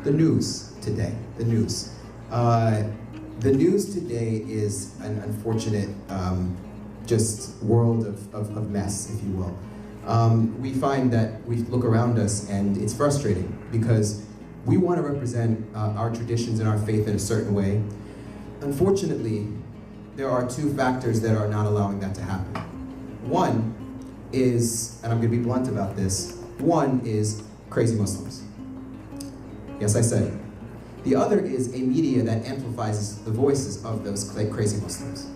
The news today, the news. The news today is an unfortunate just world of mess, if you will. We find that we look around us and it's frustrating because we want to represent our traditions and our faith in a certain way. Unfortunately, there are two factors that are not allowing that to happen. One is, and I'm going to be blunt about this, one is crazy Muslims. Yes, I said it. The other is a media that amplifies the voices of those crazy Muslims.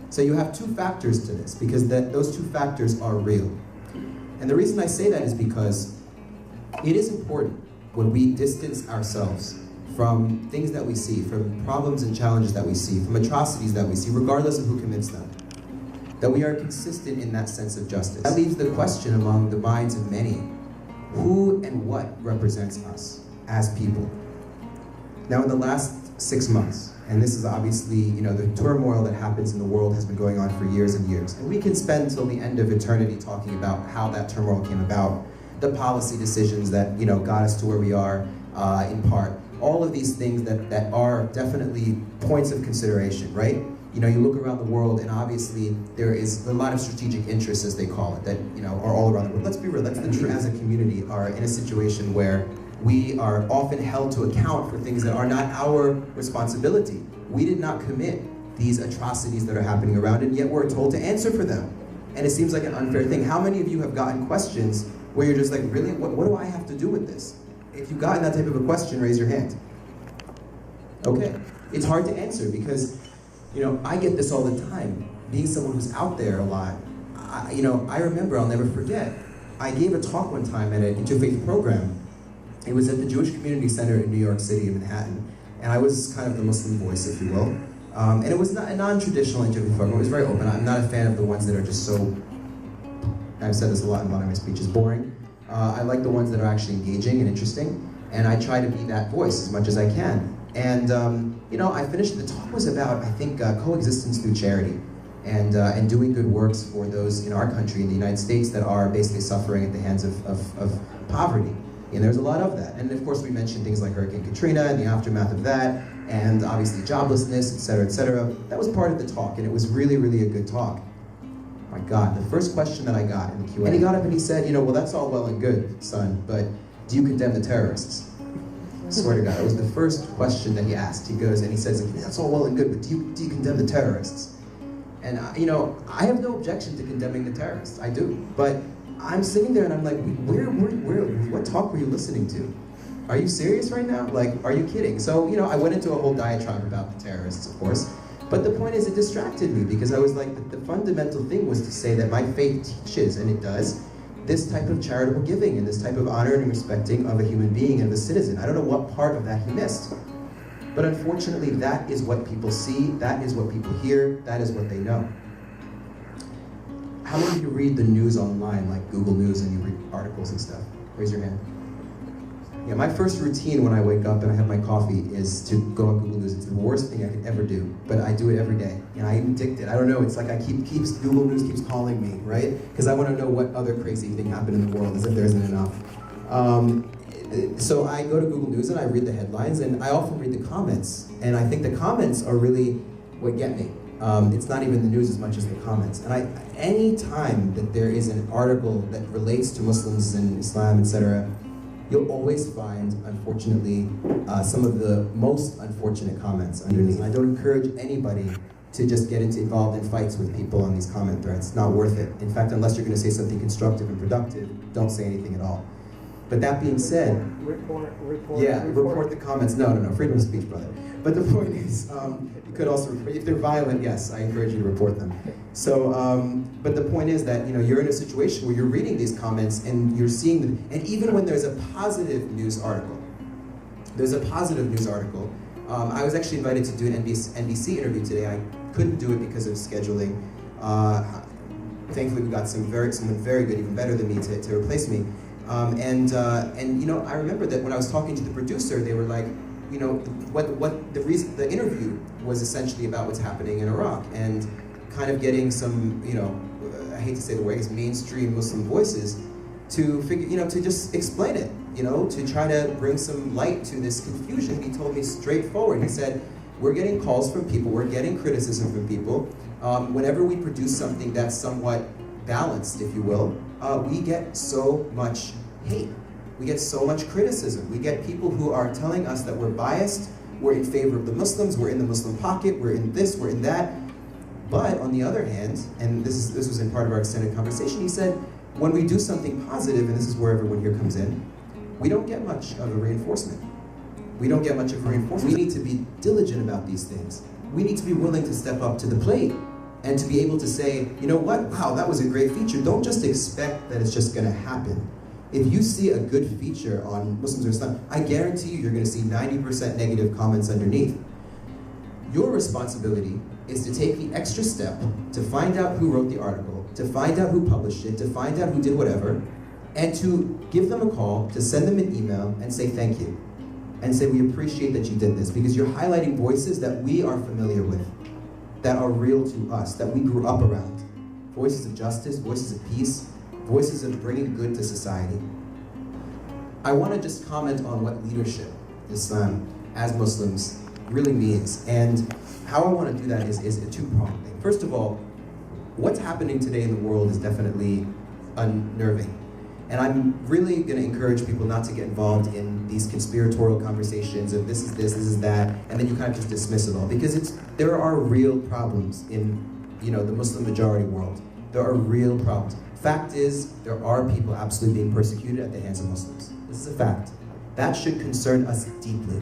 So you have two factors to this, because those two factors are real. And the reason I say that is because it is important when we distance ourselves from things that we see, from problems and challenges that we see, from atrocities that we see, regardless of who commits them, that we are consistent in that sense of justice. That leaves the question among the minds of many, who and what represents us as people? Now in the last 6 months, and this is obviously, the turmoil that happens in the world has been going on for years and years, and we can spend till the end of eternity talking about how that turmoil came about, the policy decisions that got us to where we are in part, all of these things that are definitely points of consideration, right? You look around the world and obviously there is a lot of strategic interests, as they call it, that are all around the world. Let's be real, that's the truth. As a community are in a situation where we are often held to account for things that are not our responsibility. We did not commit these atrocities that are happening around, and yet we're told to answer for them. And it seems like an unfair thing. How many of you have gotten questions where you're just like, really, what do I have to do with this? If you've gotten that type of a question, raise your hand. Okay, it's hard to answer because, I get this all the time. Being someone who's out there a lot, I remember, I'll never forget, I gave a talk one time at an interfaith program. It was at the Jewish Community Center in New York City, in Manhattan, and I was kind of the Muslim voice, if you will. And it was not a non-traditional interfaith program. It was very open. I'm not a fan of the ones that are just so, I've said this a lot in a lot of my speeches, boring. I like the ones that are actually engaging and interesting, and I try to be that voice as much as I can. And I finished, the talk was about, I think, coexistence through charity, and doing good works for those in our country, in the United States, that are basically suffering at the hands of poverty. And there's a lot of that. And of course we mentioned things like Hurricane Katrina and the aftermath of that, and obviously joblessness, et cetera, et cetera. That was part of the talk, and it was really, really a good talk. My God, the first question that I got in the Q&A, and he got up and he said, well, that's all well and good, son, but do you condemn the terrorists? I swear to God, it was the first question that he asked. He goes and he says, that's all well and good, but do you condemn the terrorists? And I have no objection to condemning the terrorists, I do, but I'm sitting there and I'm like, what talk were you listening to? Are you serious right now? Like, are you kidding? So, I went into a whole diatribe about the terrorists, of course, but the point is it distracted me because I was like, the fundamental thing was to say that my faith teaches, and it does, this type of charitable giving and this type of honoring and respecting of a human being and of a citizen. I don't know what part of that he missed. But unfortunately, that is what people see, that is what people hear, that is what they know. How many of you read the news online, like Google News, and you read articles and stuff? Raise your hand. Yeah, my first routine when I wake up and I have my coffee is to go on Google News. It's the worst thing I could ever do, but I do it every day. And I'm addicted. I don't know, it's like Google News keeps calling me, right? Because I want to know what other crazy thing happened in the world, as if there isn't enough. So I go to Google News and I read the headlines, and I often read the comments. And I think the comments are really what get me. It's not even the news as much as the comments. And any time that there is an article that relates to Muslims and Islam, etc., you'll always find, unfortunately, some of the most unfortunate comments underneath. I don't encourage anybody to just get involved in fights with people on these comment threads. It's not worth it. In fact, unless you're going to say something constructive and productive, don't say anything at all. But that being said, report the comments. No, freedom of speech, brother. But the point is, you could also, if they're violent, yes, I encourage you to report them. So, but the point is that you're in a situation where you're reading these comments and you're seeing them, and even when there's a positive news article, I was actually invited to do an NBC interview today. I couldn't do it because of scheduling. Thankfully, we got someone very good, even better than me, to replace me. I remember that when I was talking to the producer, they were like, the interview was essentially about what's happening in Iraq, and kind of getting some, I hate to say the word, mainstream Muslim voices to figure, to just explain it. to try to bring some light to this confusion, he told me straightforward. He said, we're getting calls from people, we're getting criticism from people. Whenever we produce something that's somewhat balanced, if you will, we get so much hate. We get so much criticism. We get people who are telling us that we're biased, we're in favor of the Muslims, we're in the Muslim pocket, we're in this, we're in that. But on the other hand, and this was in part of our extended conversation, he said, when we do something positive, and this is where everyone here comes in, we don't get much of a reinforcement. We don't get much of a reinforcement. We need to be diligent about these things. We need to be willing to step up to the plate and to be able to say, you know what, wow, that was a great feature. Don't just expect that it's just gonna happen. If you see a good feature on Muslims or Islam, I guarantee you're gonna see 90% negative comments underneath. Your responsibility is to take the extra step to find out who wrote the article, to find out who published it, to find out who did whatever, and to give them a call, to send them an email and say thank you. And say we appreciate that you did this, because you're highlighting voices that we are familiar with, that are real to us, that we grew up around. Voices of justice, voices of peace, voices of bringing good to society. I want to just comment on what leadership, Islam, as Muslims, really means. And how I want to do that is a two-pronged thing. First of all, what's happening today in the world is definitely unnerving. And I'm really going to encourage people not to get involved in these conspiratorial conversations of this is that, and then you kind of just dismiss it all. Because there are real problems in the Muslim majority world. There are real problems. Fact is, there are people absolutely being persecuted at the hands of Muslims. This is a fact. That should concern us deeply.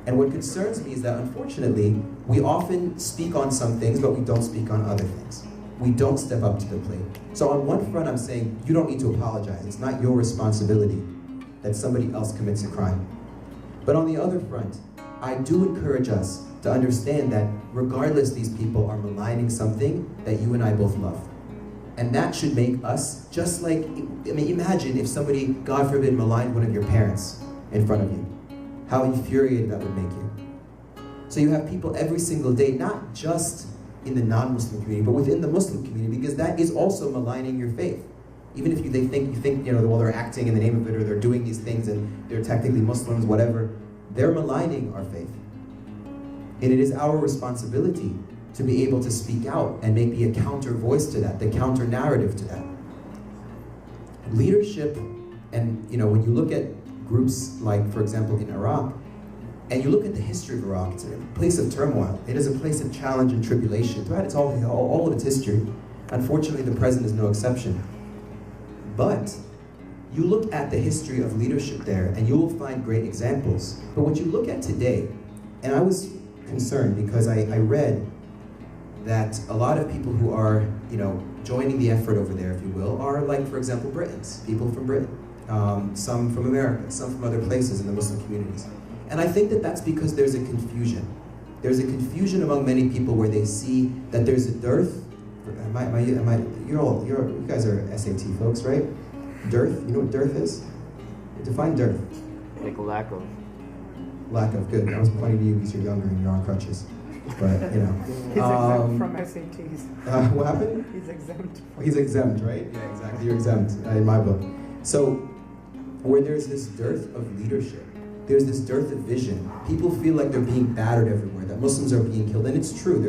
And what concerns me is that, unfortunately, we often speak on some things, but we don't speak on other things. We don't step up to the plate. So on one front, I'm saying, you don't need to apologize. It's not your responsibility that somebody else commits a crime. But on the other front, I do encourage us to understand that regardless, these people are maligning something that you and I both love. And that should make us just like, imagine if somebody, God forbid, maligned one of your parents in front of you. How infuriated that would make you. So you have people every single day, not just in the non-Muslim community, but within the Muslim community, because that is also maligning your faith. Even if they think, well, they're acting in the name of it, or they're doing these things and they're technically Muslims, whatever, they're maligning our faith. And it is our responsibility to be able to speak out and be a counter voice to that, the counter narrative to that. Leadership, and when you look at groups like, for example, in Iraq, and you look at the history of Iraq, it's a place of turmoil. It is a place of challenge and tribulation throughout all of its history. Unfortunately, the present is no exception. But you look at the history of leadership there, and you will find great examples. But what you look at today, and I was concerned because I read that a lot of people who are, joining the effort over there, if you will, are like, for example, Britons, people from Britain, some from America, some from other places in the Muslim communities. And I think that that's because there's a confusion. There's a confusion among many people where they see that there's a dearth. You guys are SAT folks, right? Dearth, you know what dearth is? Define dearth. Like lack of. Lack of, good. I was pointing to you because you're younger and you're on crutches. But, He's exempt from SATs. What happened? He's exempt. He's exempt, right? Yeah, exactly. You're exempt in my book. So, where there's this dearth of leadership, there's this dearth of vision. People feel like they're being battered everywhere, that Muslims are being killed. And it's true.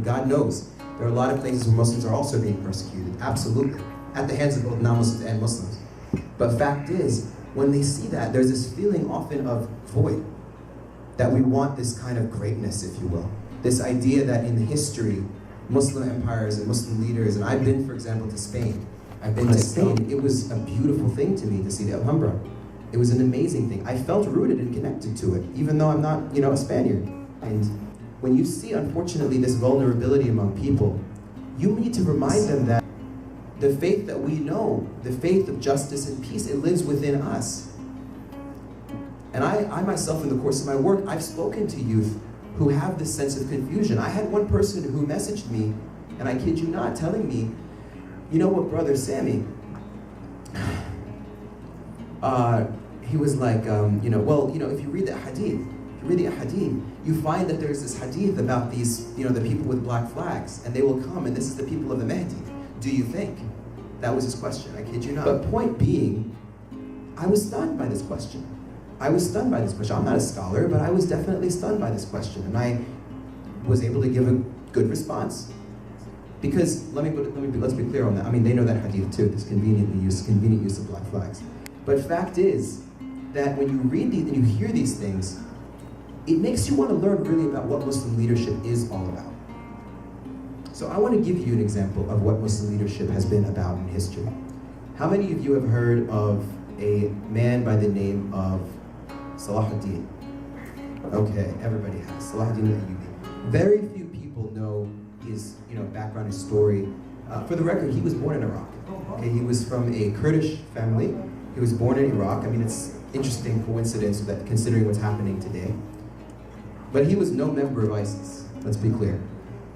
God knows. There are a lot of places where Muslims are also being persecuted. Absolutely. At the hands of both non-Muslims and Muslims. But fact is, when they see that, there's this feeling often of void. That we want this kind of greatness, if you will. This idea that in history, Muslim empires and Muslim leaders, and I've been, for example, to Spain. I've been to Spain. It was a beautiful thing to me to see the Alhambra. It was an amazing thing. I felt rooted and connected to it, even though I'm not, a Spaniard. And when you see, unfortunately, this vulnerability among people, you need to remind them that the faith that we know, the faith of justice and peace, it lives within us. And I myself, in the course of my work, I've spoken to youth who have this sense of confusion. I had one person who messaged me, and I kid you not, telling me, you know what, brother Sami, he was like, if you read the hadith, you find that there's this hadith about these, the people with black flags, and they will come, and this is the people of the Mahdi. Do you think? That was his question, I kid you not. But point being, I was stunned by this question. I'm not a scholar, but I was definitely stunned by this question, and I was able to give a good response. Because let's be clear on that. I mean, they know that hadith too. This convenient use of black flags. But fact is that when you read these and you hear these things, it makes you want to learn really about what Muslim leadership is all about. So I want to give you an example of what Muslim leadership has been about in history. How many of you have heard of a man by the name of Salahuddin? Okay, everybody has. Salahuddin al-Ayyubi. Very few people know his background, his story. For the record, he was born in Iraq. Okay, he was from a Kurdish family. He was born in Iraq. I mean, it's interesting coincidence that considering what's happening today. But he was no member of ISIS, let's be clear.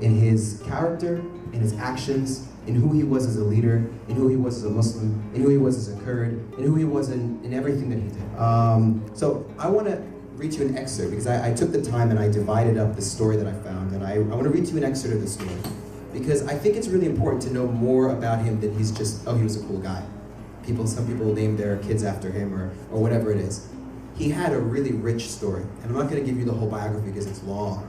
In his character, in his actions, in who he was as a leader, in who he was as a Muslim, in who he was as a Kurd, in who he was in everything that he did. So I want to read you an excerpt, because I took the time and I divided up the story that I found, and I want to read you an excerpt of the story, because I think it's really important to know more about him than he's just, oh, he was a cool guy. Some people name their kids after him, or whatever it is. He had a really rich story, and I'm not going to give you the whole biography because it's long,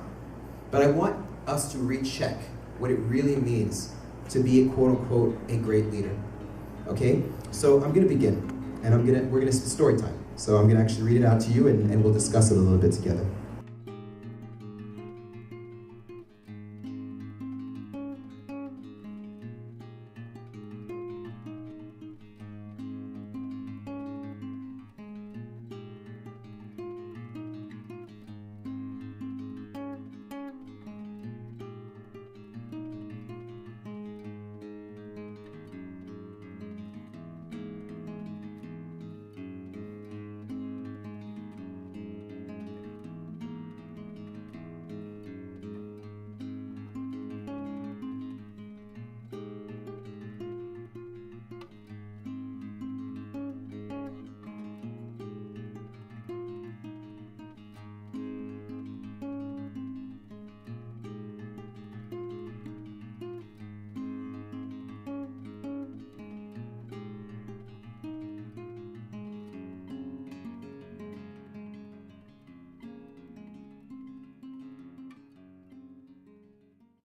but I want us to recheck what it really means to be a quote-unquote a great leader. Okay? So I'm going to begin, and we're going to story time. So I'm going to actually read it out to you, and we'll discuss it a little bit together.